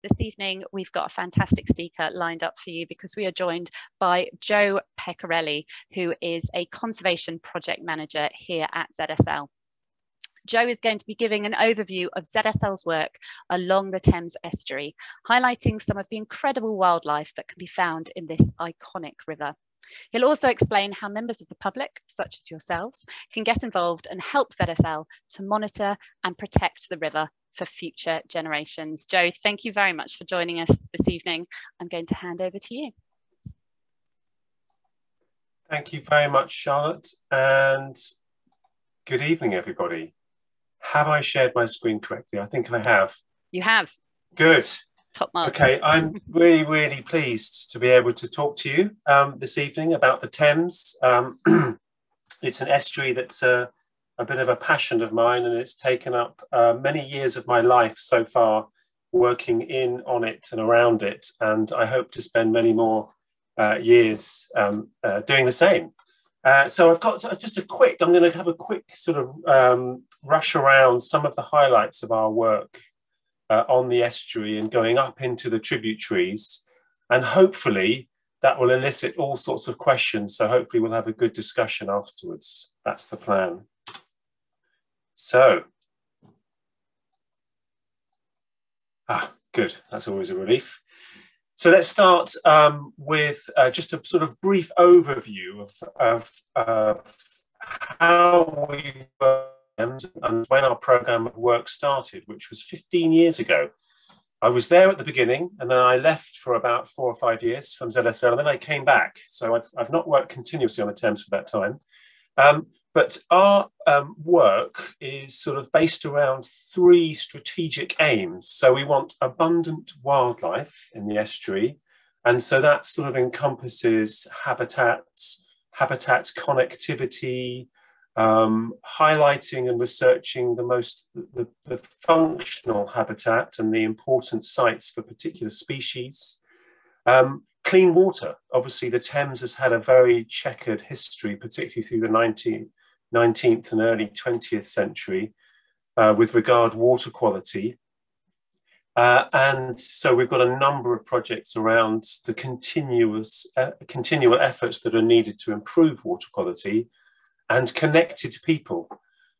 This evening, we've got a fantastic speaker lined up for you because we are joined by Joe Pecorelli, who is a conservation project manager here at ZSL. Joe is going to be giving an overview of ZSL's work along the Thames Estuary, highlighting some of the incredible wildlife that can be found in this iconic river. He'll also explain how members of the public, such as yourselves, can get involved and help ZSL to monitor and protect the river for future generations. Joe, thank you very much for joining us this evening. I'm going to hand over to you. Thank you very much, Charlotte, and good evening, everybody. Have I shared my screen correctly? I think I have. You have. Good. Top mark. Okay, I'm really pleased to be able to talk to you this evening about the Thames. It's an estuary that's a bit of a passion of mine, and it's taken up many years of my life so far working in, on it and around it, and I hope to spend many more years doing the same. So I've got just I'm going to have a quick sort of rush around some of the highlights of our work on the estuary and going up into the tributaries, and hopefully that will elicit all sorts of questions, so hopefully we'll have a good discussion afterwards. That's the plan. So, good, that's always a relief. So let's start with just a sort of brief overview of how we work and when our programme of work started, which was 15 years ago. I was there at the beginning, and then I left for about 4 or 5 years from ZSL, and then I came back. So I've not worked continuously on the Thames for that time. But our work is sort of based around 3 strategic aims. So we want abundant wildlife in the estuary. And so that sort of encompasses habitats, connectivity, highlighting and researching the functional habitat and the important sites for particular species. Clean water. Obviously, the Thames has had a very checkered history, particularly through the 19th and early 20th century, with regard to water quality. And so we've got a number of projects around the continual efforts that are needed to improve water quality and connected people.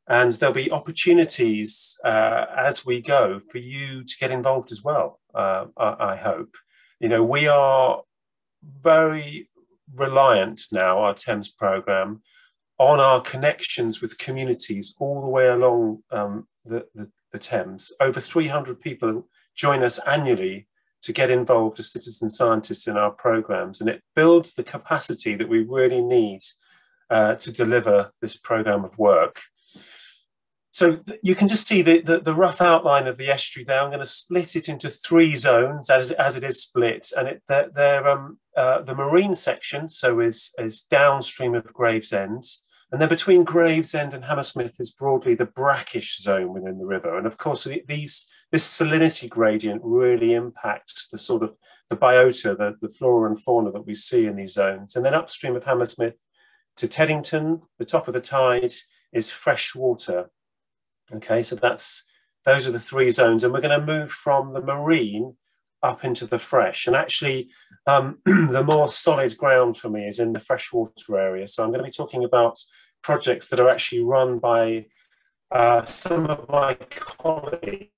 And there'll be opportunities as we go for you to get involved as well, I hope. You know, we are very reliant now, our Thames programme, on our connections with communities all the way along the Thames. Over 300 people join us annually to get involved as citizen scientists in our programmes, and it builds the capacity that we really need to deliver this programme of work. So you can just see the rough outline of the estuary there. I'm going to split it into 3 zones as it is split, and the marine section is downstream of Gravesend, and then between Gravesend and Hammersmith is broadly the brackish zone within the river. And of course, this salinity gradient really impacts the sort of the biota, the flora and fauna that we see in these zones. And then upstream of Hammersmith to Teddington, the top of the tide, is fresh water. Okay, so those are the 3 zones, and we're going to move from the marine up into the fresh. And actually, the more solid ground for me is in the freshwater area. So I'm going to be talking about projects that are actually run by some of my colleagues.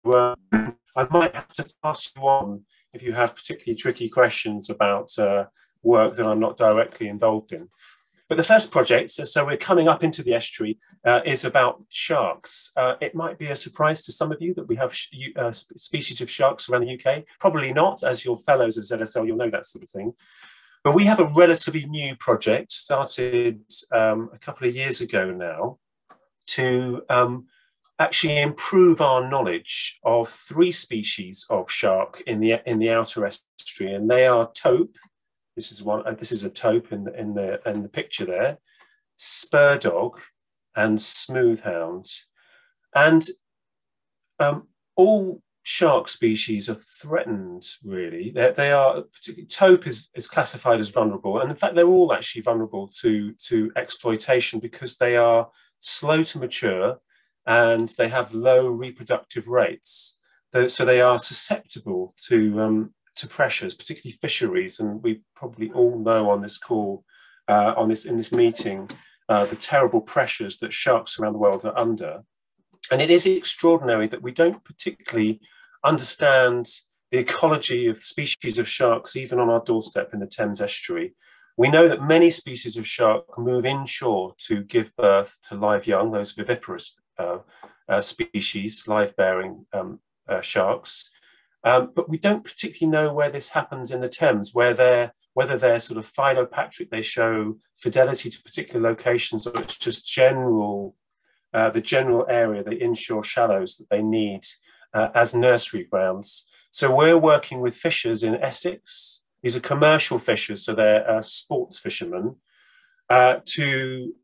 I might have to pass you on if you have particularly tricky questions about work that I'm not directly involved in. But the first project, so we're coming up into the estuary, is about sharks. It might be a surprise to some of you that we have species of sharks around the UK. Probably not, as your fellows of ZSL, you'll know that sort of thing. But we have a relatively new project, started a couple of years ago now, to actually improve our knowledge of 3 species of shark in the outer estuary, and they are taupe. This is a taupe in the picture there, spur dog, and smooth hounds. And all shark species are threatened, really. They are, particularly taupe is classified as vulnerable, and in fact they're all actually vulnerable to exploitation because they are slow to mature and they have low reproductive rates. so they are susceptible to pressures, particularly fisheries. And we probably all know on this call, in this meeting, the terrible pressures that sharks around the world are under. And it is extraordinary that we don't particularly understand the ecology of species of sharks, even on our doorstep in the Thames Estuary. We know that many species of shark move inshore to give birth to live young, those viviparous species, live-bearing sharks. But we don't particularly know where this happens in the Thames, whether they're sort of philopatric, they show fidelity to particular locations, or it's just the general area, the inshore shallows that they need as nursery grounds. So we're working with fishers in Essex. These are commercial fishers, so they're sports fishermen, to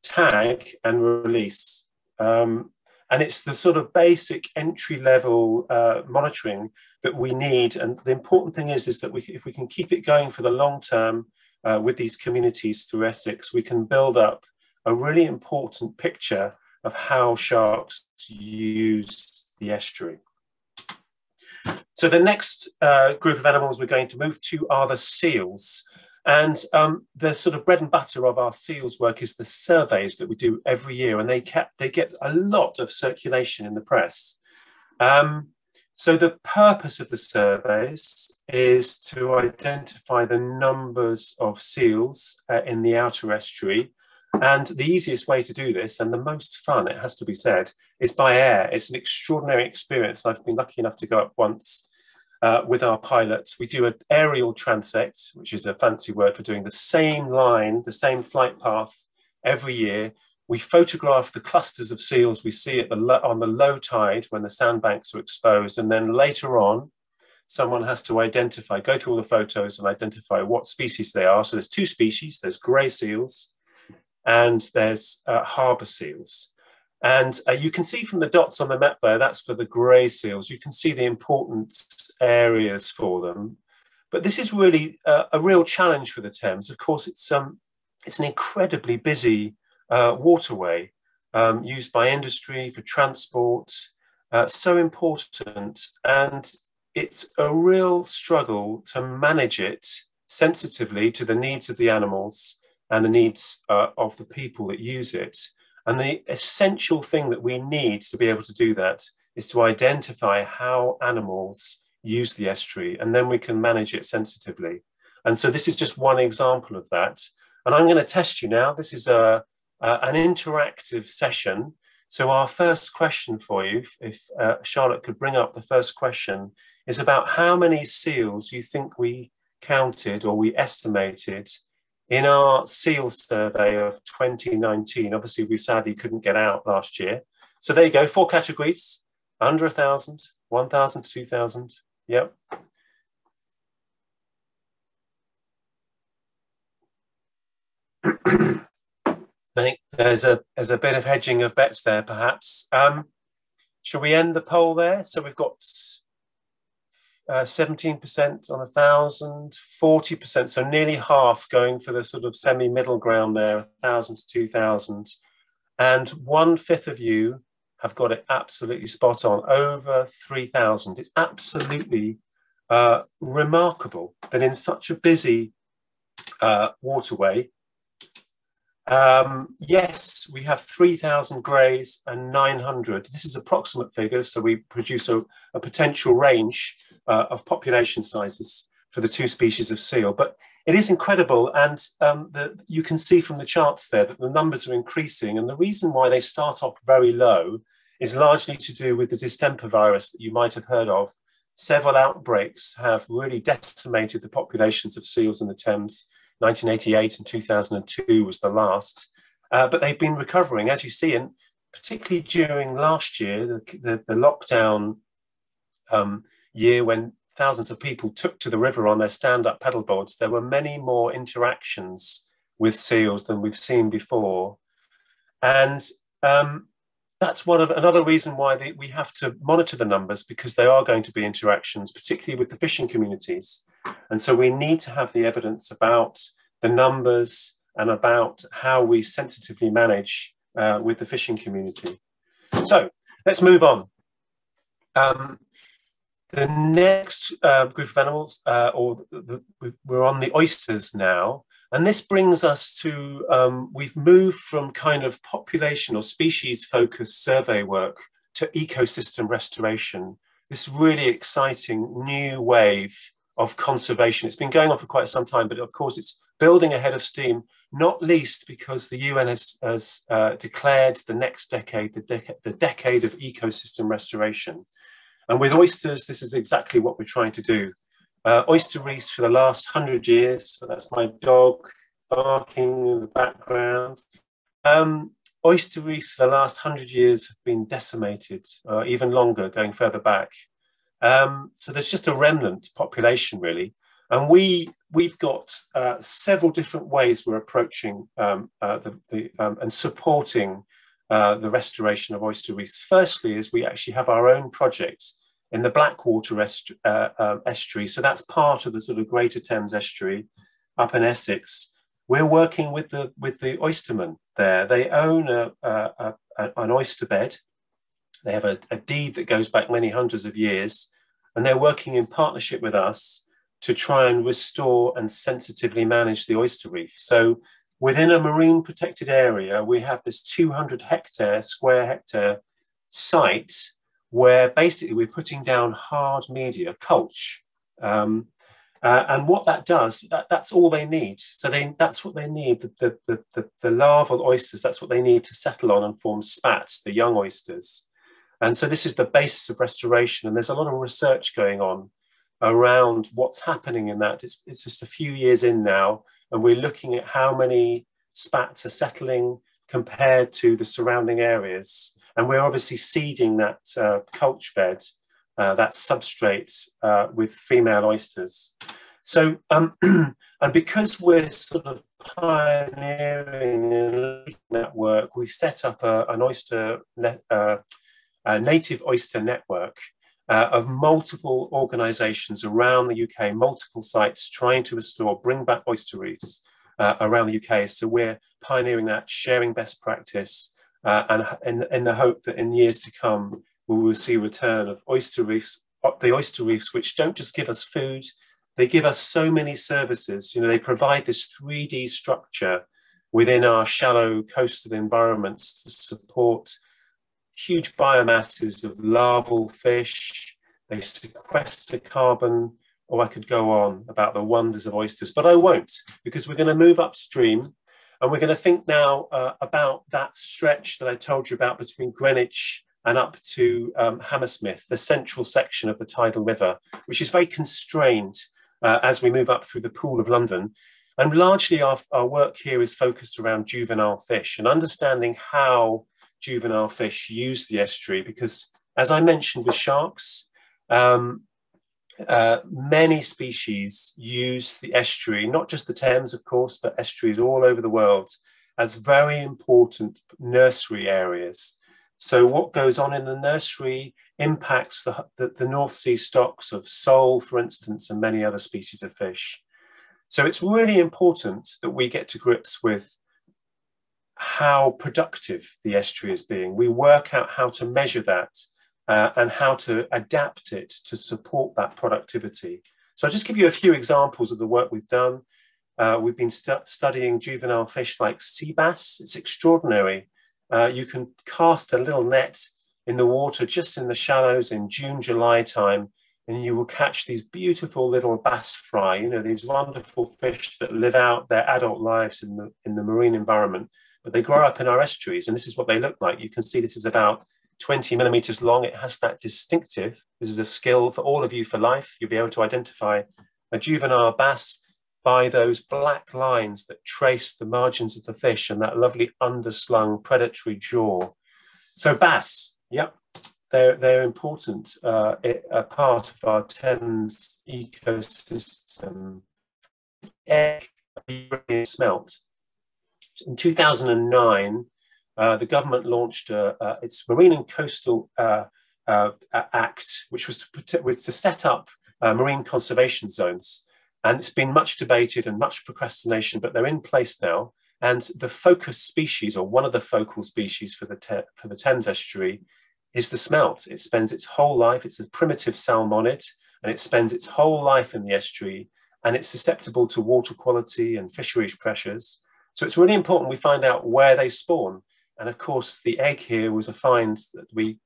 tag and release. And it's the sort of basic entry-level monitoring that we need. And the important thing is that if we can keep it going for the long term with these communities through Essex, we can build up a really important picture of how sharks use the estuary. So the next group of animals we're going to move to are the seals. And the sort of bread and butter of our seals work is the surveys that we do every year, and they get a lot of circulation in the press. So the purpose of the surveys is to identify the numbers of seals in the outer estuary. And the easiest way to do this, and the most fun, it has to be said, is by air. It's an extraordinary experience. I've been lucky enough to go up once with our pilots. We do an aerial transect, which is a fancy word for doing the same line, the same flight path every year. We photograph the clusters of seals we see on the low tide when the sandbanks are exposed. And then later on, someone has to go through all the photos and identify what species they are. So there's two species, there's grey seals and there's harbour seals. And you can see from the dots on the map there, that's for the grey seals. You can see the important areas for them. But this is really a real challenge for the Thames. Of course, it's an incredibly busy waterway used by industry for transport, so important. And it's a real struggle to manage it sensitively to the needs of the animals and the needs of the people that use it. And the essential thing that we need to be able to do that is to identify how animals use the estuary, and then we can manage it sensitively. And so this is just one example of that. And I'm going to test you now. This is an interactive session. So our first question for you, if Charlotte could bring up the first question, is about how many seals you think we counted or we estimated in our seal survey of 2019. Obviously, we sadly couldn't get out last year. So there you go, 4 categories: under 1,000, 1,000, 2,000. Yep. I think there's a bit of hedging of bets there, perhaps. Shall we end the poll there? So we've got 17% on 1,000, 40%, so nearly half going for the sort of semi-middle ground there, 1,000 to 2,000. And 1/5 of you have got it absolutely spot on, over 3,000. It's absolutely remarkable that in such a busy waterway, yes, we have 3,000 greys and 900. This is approximate figures, so we produce a potential range of population sizes for the two species of seal. But it is incredible, and you can see from the charts there that the numbers are increasing. And the reason why they start off very low is largely to do with the distemper virus that you might have heard of. Several outbreaks have really decimated the populations of seals in the Thames. 1988 and 2002 was the last, but they've been recovering, as you see, and particularly during last year, the lockdown year, when thousands of people took to the river on their stand-up paddleboards, there were many more interactions with seals than we've seen before. And that's another reason why we have to monitor the numbers, because there are going to be interactions, particularly with the fishing communities. And so we need to have the evidence about the numbers and about how we sensitively manage with the fishing community. So let's move on. The next group of animals, we're on the oysters now. And this brings us to, we've moved from kind of population or species focused survey work to ecosystem restoration. This really exciting new wave of conservation. It's been going on for quite some time, but of course it's building ahead of steam, not least because the UN has declared the next decade, the decade of ecosystem restoration. And with oysters, this is exactly what we're trying to do. Oyster reefs for the last 100 years, so that's my dog barking in the background. Oyster reefs for the last 100 years have been decimated, even longer, going further back. So there's just a remnant population, really. And we've got several different ways we're approaching and supporting the restoration of oyster reefs. Firstly, is we actually have our own project in the Blackwater estuary. So that's part of the sort of Greater Thames Estuary up in Essex. We're working with the oystermen there. They own an oyster bed. They have a deed that goes back many hundreds of years, and they're working in partnership with us to try and restore and sensitively manage the oyster reef. So within a marine protected area, we have this 200 square hectare site where basically we're putting down hard media, mulch. And what that does, that's all they need. So that's what they need, the larval oysters, that's what they need to settle on and form spats, the young oysters. And so this is the basis of restoration. And there's a lot of research going on around what's happening in that. It's just a few years in now, and we're looking at how many spats are settling compared to the surrounding areas. And we're obviously seeding that mulch bed, that substrate with female oysters. So, and because we're sort of pioneering that work, we've set up an oyster, a native oyster network of multiple organisations around the UK, multiple sites trying to restore, bring back oyster reefs around the UK. So we're pioneering that, sharing best practice, and in the hope that in years to come, we will see a return of oyster reefs, the oyster reefs, which don't just give us food, they give us so many services. You know, they provide this 3D structure within our shallow coastal environments to support huge biomasses of larval fish. They sequester carbon, or I could go on about the wonders of oysters, but I won't, because we're going to move upstream. And we're going to think now about that stretch that I told you about between Greenwich and up to Hammersmith, the central section of the tidal river, which is very constrained as we move up through the Pool of London. And largely our work here is focused around juvenile fish and understanding how juvenile fish use the estuary, because as I mentioned with sharks, many species use the estuary, not just the Thames, of course, but estuaries all over the world as very important nursery areas. So what goes on in the nursery impacts the North Sea stocks of sole, for instance, and many other species of fish. So it's really important that we get to grips with how productive the estuary is being. We work out how to measure that and how to adapt it to support that productivity. So I'll just give you a few examples of the work we've done. We've been studying juvenile fish like sea bass. It's extraordinary. You can cast a little net in the water just in the shallows in June, July time, and you will catch these beautiful little bass fry, you know, these wonderful fish that live out their adult lives in the marine environment, but they grow up in our estuaries, and this is what they look like. You can see this is about 20 millimeters long. It has that distinctive, this is a skill for all of you for life. You'll be able to identify a juvenile bass by those black lines that trace the margins of the fish and that lovely underslung predatory jaw. So bass, yep, they're important, a part of our Thames ecosystem. Egg smelt. In 2009, the government launched its Marine and Coastal Act, which was to set up marine conservation zones. And it's been much debated and much procrastination, but they're in place now. And the focus species, or one of the focal species for the Thames Estuary, is the smelt. It spends its whole life, it's a primitive salmonid, and it spends its whole life in the estuary, and it's susceptible to water quality and fisheries pressures. So it's really important we find out where they spawn. And of course, the egg here was a find that we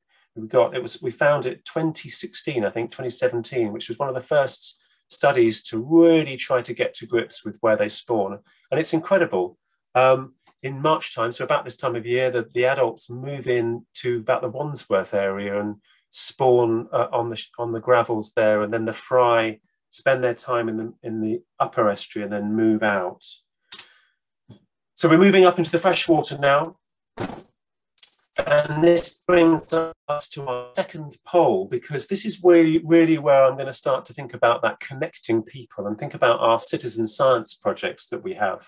got. We found it 2016, I think, 2017, which was one of the first studies to really try to get to grips with where they spawn. And it's incredible. In March time, so about this time of year, the adults move in to about the Wandsworth area and spawn on the gravels there, and then the fry spend their time in the upper estuary and then move out. So we're moving up into the freshwater now. And this brings us to our second poll, because this is really where I'm going to start to think about that connecting people and think about our citizen science projects that we have.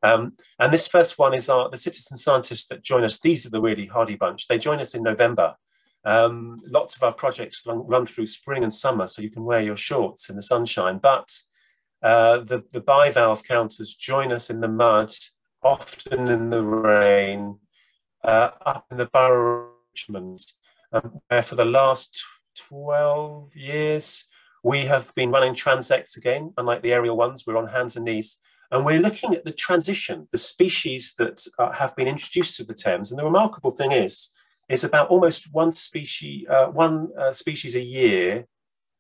And this first one is the citizen scientists that join us. These are the really hardy bunch. They join us in November. Lots of our projects run through spring and summer, so you can wear your shorts in the sunshine. But the bivalve counters join us in the mud, often in the rain, up in the borough of Richmond, where for the last 12 years, we have been running transects again. Unlike the aerial ones, we're on hands and knees. And we're looking at the transition, the species that have been introduced to the Thames. And the remarkable thing is about almost one species a year,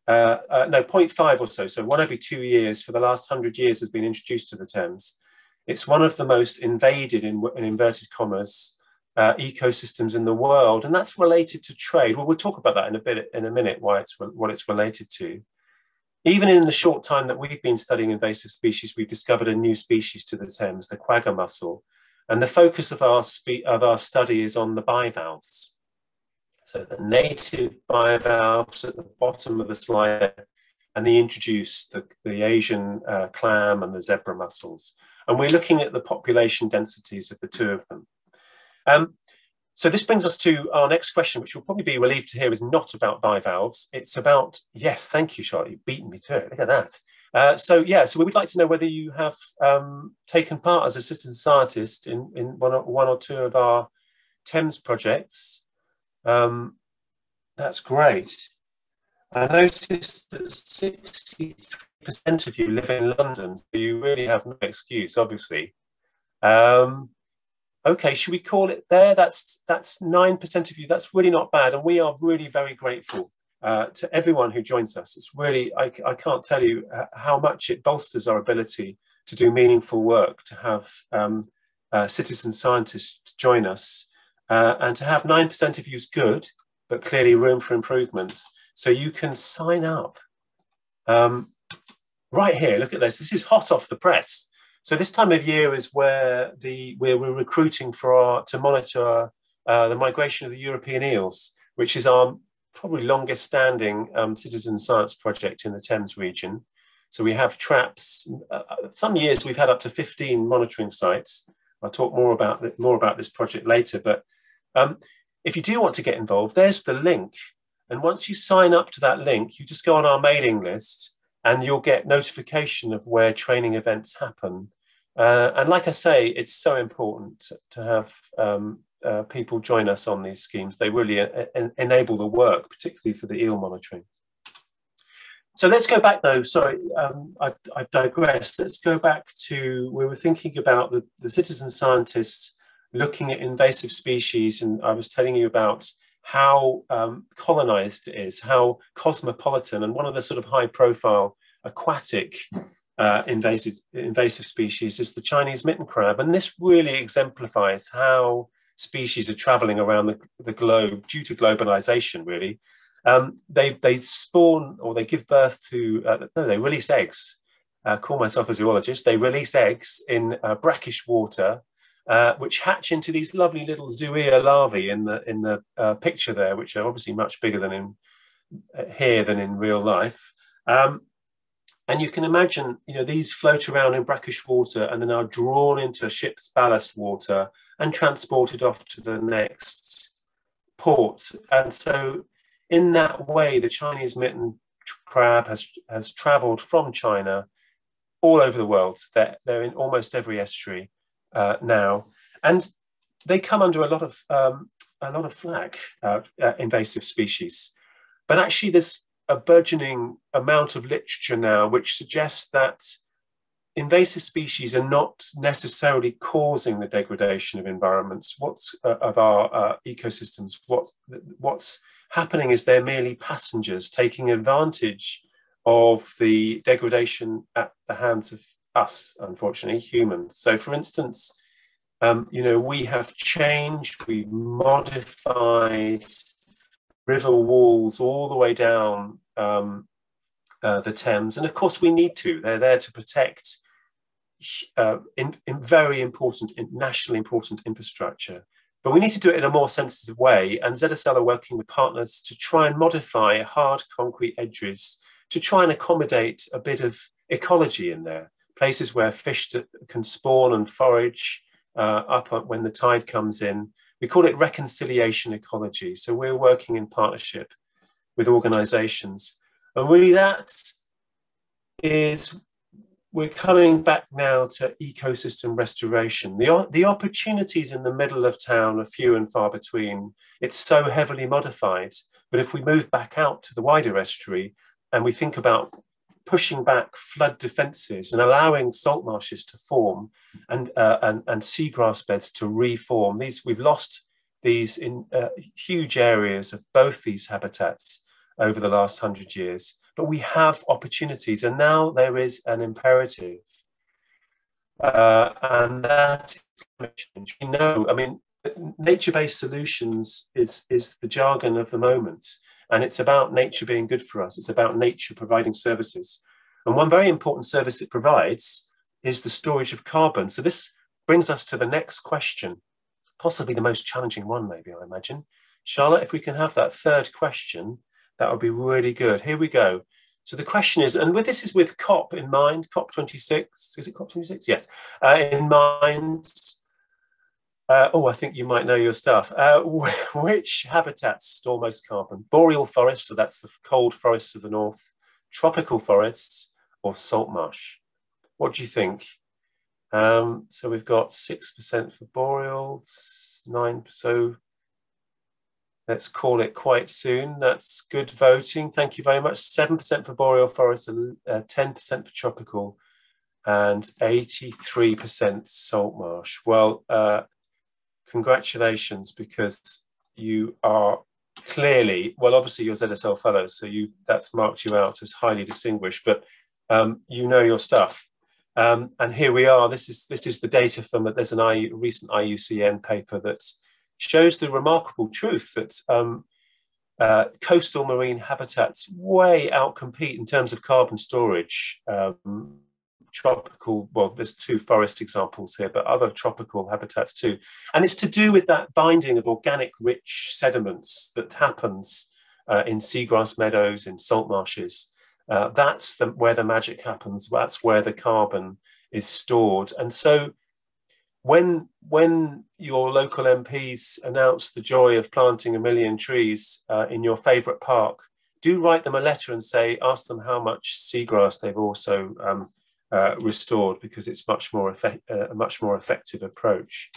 no, 0.5 or so. So one every 2 years for the last 100 years has been introduced to the Thames. It's one of the most invaded, in inverted commas, ecosystems in the world, and that's related to trade. Well, we'll talk about that in a minute, what it's related to. Even in the short time that we've been studying invasive species, we've discovered a new species to the Thames, the quagga mussel, and the focus of our study is on the bivalves. So the native bivalves at the bottom of the slide, and the introduced, the Asian clam and the zebra mussels, and we're looking at the population densities of the two of them. So this brings us to our next question, which you'll probably be relieved to hear is not about bivalves. It's about, yes, thank you, Charlotte, you've beaten me to it, look at that. So we would like to know whether you have taken part as a citizen scientist in one or two of our Thames projects. That's great. I noticed that 63% of you live in London, so you really have no excuse, obviously. Okay, should we call it there? That's 9% of you. That's really not bad, and we are really very grateful to everyone who joins us. It's really, I can't tell you how much it bolsters our ability to do meaningful work, to have citizen scientists join us, and to have 9% of you is good, but clearly room for improvement. So you can sign up right here. Look at this. This is hot off the press. So this time of year is where we're recruiting to monitor the migration of the European eels, which is our probably longest standing citizen science project in the Thames region. So we have traps. Some years we've had up to 15 monitoring sites. I'll talk more about this project later. But if you do want to get involved, there's the link. And once you sign up to that link, you just go on our mailing list, and you'll get notification of where training events happen. And like I say, it's so important to have people join us on these schemes. They really enable the work, particularly for the eel monitoring. So let's go back though, sorry, I've digressed. Let's go back to, we were thinking about the citizen scientists looking at invasive species, and I was telling you about how colonized it is, how cosmopolitan, and one of the sort of high profile aquatic invasive species is the Chinese mitten crab. And this really exemplifies how species are traveling around the globe due to globalization, really. They spawn, or they give birth to, no, they release eggs. Call myself a zoologist. They release eggs in brackish water, which hatch into these lovely little zoea larvae in the picture there, which are obviously much bigger than in real life. And you can imagine, these float around in brackish water and then are drawn into ship's ballast water and transported off to the next port. And so in that way, the Chinese mitten crab has traveled from China all over the world. They're in almost every estuary now. And they come under a lot flack, invasive species. But actually there's a burgeoning amount of literature now which suggests that invasive species are not necessarily causing the degradation of environments, of our ecosystems. What's happening is they're merely passengers taking advantage of the degradation at the hands of us, unfortunately, humans. So, for instance, we have changed, we've modified river walls all the way down the Thames, and of course we need to. They're there to protect in very important, nationally important infrastructure. But we need to do it in a more sensitive way, and ZSL are working with partners to try and modify hard concrete edges to try and accommodate a bit of ecology in there, places where fish can spawn and forage up when the tide comes in. We call it reconciliation ecology. So we're working in partnership with organizations. And really we're coming back now to ecosystem restoration. The opportunities in the middle of town are few and far between. It's so heavily modified. But if we move back out to the wider estuary and we think about pushing back flood defences and allowing salt marshes to form and seagrass beds to reform, we've lost these in huge areas of both these habitats over the last 100 years. But we have opportunities, and now there is an imperative, and that is climate change. We know, I mean, nature-based solutions is the jargon of the moment, and it's about nature being good for us. It's about nature providing services, and one very important service it provides is the storage of carbon. So this brings us to the next question, possibly the most challenging one, maybe, I imagine. Charlotte, if we can have that third question, that would be really good. Here we go. So the question is, and this is with COP in mind, COP26, is it COP26? Yes, in mind. I think you might know your stuff. Which habitats store most carbon? Boreal forests, so that's the cold forests of the north, tropical forests, or salt marsh? What do you think? So we've got 6% for boreals, 9%, so let's call it quite soon. That's good voting. Thank you very much. 7% for boreal forests, 10% for tropical, and 83% salt marsh. Well, congratulations, because you are clearly, well, obviously you're ZSL fellows, so that's marked you out as highly distinguished, but you know your stuff. And here we are. This is the data from there's a recent IUCN paper that shows the remarkable truth that coastal marine habitats way outcompete in terms of carbon storage. Tropical, well, there's 2 forest examples here, but other tropical habitats too. And it's to do with that binding of organic rich sediments that happens in seagrass meadows, in salt marshes. That's where the magic happens. That's where the carbon is stored. And so when your local MPs announce the joy of planting 1 million trees in your favourite park, do write them a letter and ask them how much seagrass they've also restored, because it's a much more effective approach.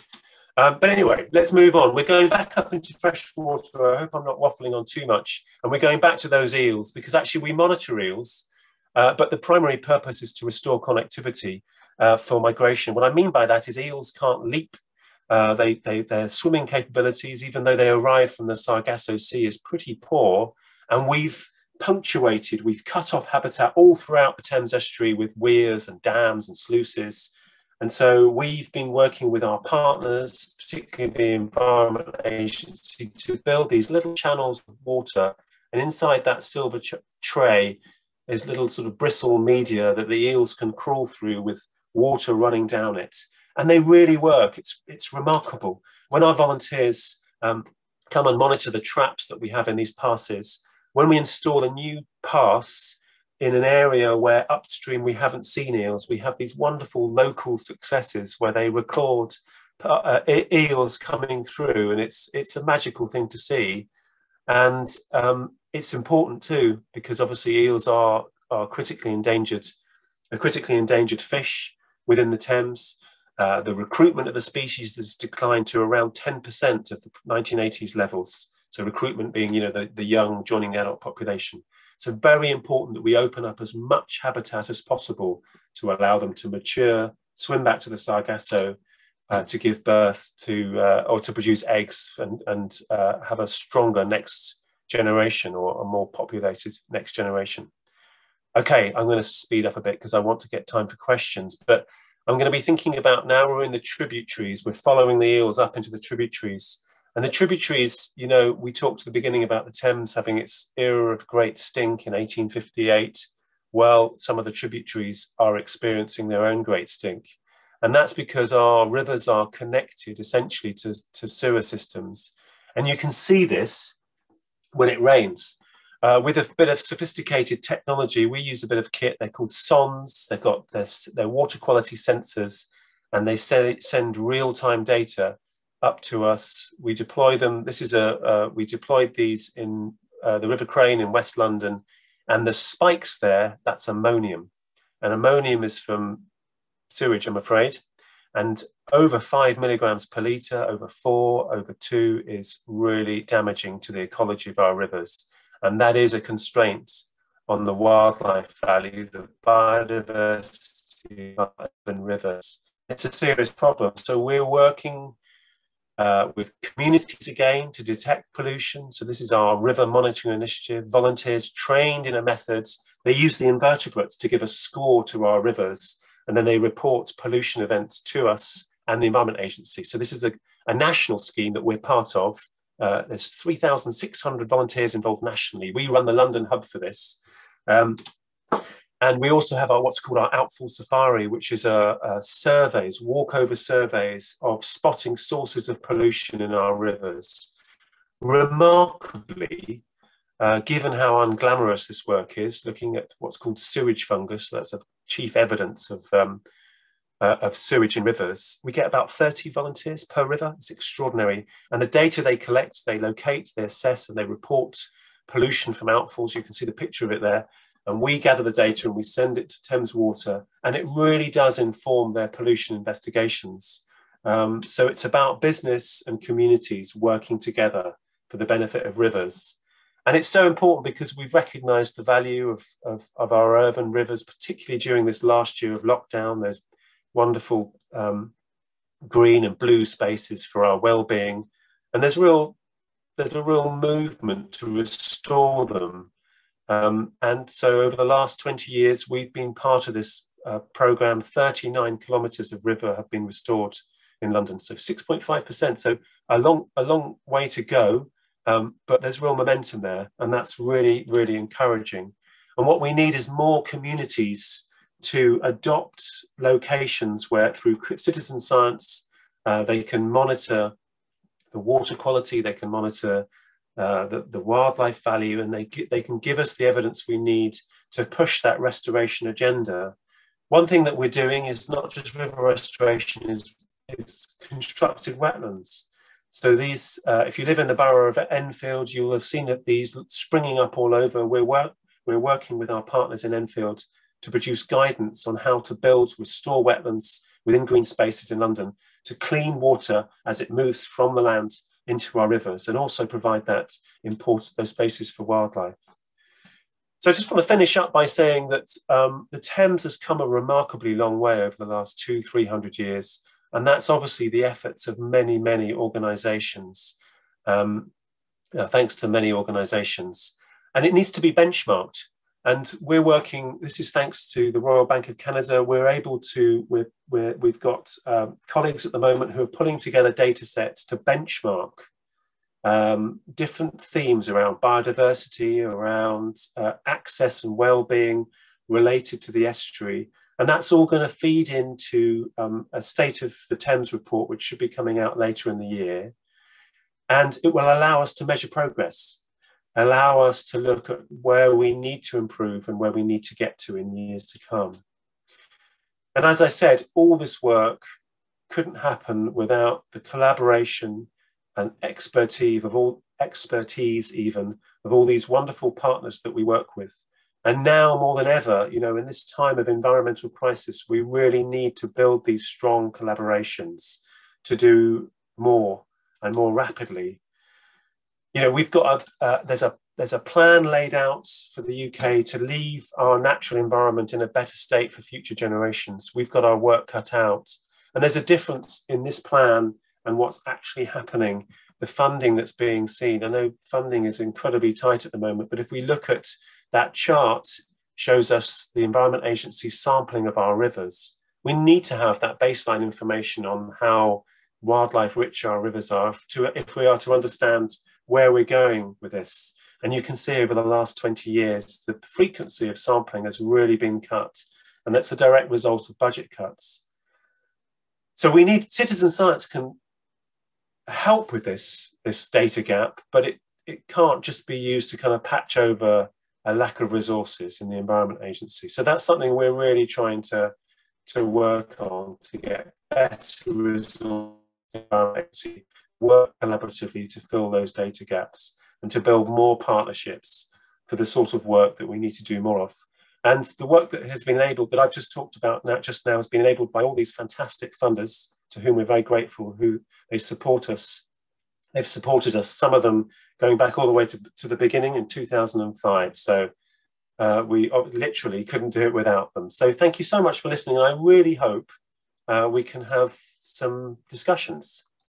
But anyway, let's move on. We're going back up into fresh water. I hope I'm not waffling on too much. And we're going back to those eels, because actually we monitor eels, but the primary purpose is to restore connectivity for migration. What I mean by that is eels can't leap. Their swimming capabilities, even though they arrive from the Sargasso Sea, is pretty poor. And we've cut off habitat all throughout the Thames Estuary with weirs and dams and sluices. And so we've been working with our partners, particularly the Environment Agency, to build these little channels of water. And inside that silver tray is little sort of bristle media that the eels can crawl through with water running down it. And they really work. It's remarkable. When our volunteers come and monitor the traps that we have in these passes, when we install a new pass in an area where upstream we haven't seen eels, we have these wonderful local successes where they record eels coming through, and it's a magical thing to see. And it's important too, because obviously eels are critically endangered fish within the Thames. The recruitment of the species has declined to around 10% of the 1980s levels. So recruitment being, you know, the young joining the adult population. So very important that we open up as much habitat as possible to allow them to mature, swim back to the Sargasso, to give birth to, or to produce eggs and have a stronger next generation, or a more populated next generation. Okay, I'm going to speed up a bit because I want to get time for questions, but I'm going to be thinking about, now we're in the tributaries, we're following the eels up into the tributaries. And the tributaries, you know, we talked at the beginning about the Thames having its era of great stink in 1858. Well, some of the tributaries are experiencing their own great stink. And that's because our rivers are connected essentially to sewer systems. And you can see this when it rains. With a bit of sophisticated technology, we use a bit of kit. They're called sondes. They've got their water quality sensors, and they send real-time data up to us. We deploy them. This is we deployed these in the River Crane in West London, and the spikes there, that's ammonium. And ammonium is from sewage, I'm afraid. And over 5 milligrams per litre, over 4, over 2 is really damaging to the ecology of our rivers. And that is a constraint on the wildlife value, the biodiversity of urban rivers. It's a serious problem. So we're working with communities again to detect pollution. So this is our river monitoring initiative, volunteers trained in a method. They use the invertebrates to give a score to our rivers, and then they report pollution events to us and the Environment Agency. So this is a national scheme that we're part of. There's 3,600 volunteers involved nationally. We run the London hub for this. And we also have what's called our Outfall Safari, which is surveys, walkover surveys of spotting sources of pollution in our rivers. Remarkably, given how unglamorous this work is, looking at what's called sewage fungus, that's a chief evidence of sewage in rivers, we get about 30 volunteers per river. It's extraordinary. And the data they collect, they locate, they assess, and they report pollution from outfalls. You can see the picture of it there. And we gather the data and we send it to Thames Water, and it really does inform their pollution investigations. So it's about business and communities working together for the benefit of rivers. And it's so important because we've recognised the value of our urban rivers, particularly during this last year of lockdown. There's wonderful green and blue spaces for our well-being, and there's a real movement to restore them. And so over the last 20 years, we've been part of this programme. 39 kilometres of river have been restored in London, so 6.5%. So a long way to go, but there's real momentum there, and that's really, really encouraging. And what we need is more communities to adopt locations where, through citizen science, they can monitor the water quality, they can monitor the wildlife value, and they can give us the evidence we need to push that restoration agenda. One thing that we're doing is not just river restoration, is constructed wetlands. So these, if you live in the borough of Enfield, you'll have seen that these springing up all over. We're working with our partners in Enfield to produce guidance on how to build, restore wetlands within green spaces in London, to clean water as it moves from the land into our rivers, and also provide those spaces for wildlife. So I just want to finish up by saying that the Thames has come a remarkably long way over the last 200-300 years, and that's obviously the efforts of many, many organisations, thanks to many organisations, and it needs to be benchmarked. And we're working, this is thanks to the Royal Bank of Canada, we're able to, we've got colleagues at the moment who are pulling together data sets to benchmark different themes around biodiversity, around access and well-being related to the estuary. And that's all going to feed into a State of the Thames report, which should be coming out later in the year. And it will allow us to measure progress, allow us to look at where we need to improve and where we need to get to in years to come. And as I said, all this work couldn't happen without the collaboration and expertise of all these wonderful partners that we work with. And now more than ever, you know, in this time of environmental crisis, we really need to build these strong collaborations to do more and more rapidly. You know, we've got there's a plan laid out for the UK to leave our natural environment in a better state for future generations. We've got our work cut out. And there's a difference in this plan and what's actually happening, the funding that's being seen. I know funding is incredibly tight at the moment, but if we look at that chart, shows us the Environment Agency's sampling of our rivers. We need to have that baseline information on how wildlife rich our rivers are if we are to understand where we're going with this. And you can see over the last 20 years, the frequency of sampling has really been cut. And that's a direct result of budget cuts. So we need, citizen science can help with this data gap, but it can't just be used to kind of patch over a lack of resources in the Environment Agency. So that's something we're really trying to work on, to get better resources in the Environment Agency, work collaboratively to fill those data gaps and to build more partnerships for the sort of work that we need to do more of. And the work that has been enabled, that I've just talked about just now, has been enabled by all these fantastic funders to whom we're very grateful, who they support us. They've supported us, some of them going back all the way to the beginning in 2005. So we literally couldn't do it without them. So thank you so much for listening. I really hope we can have some discussions.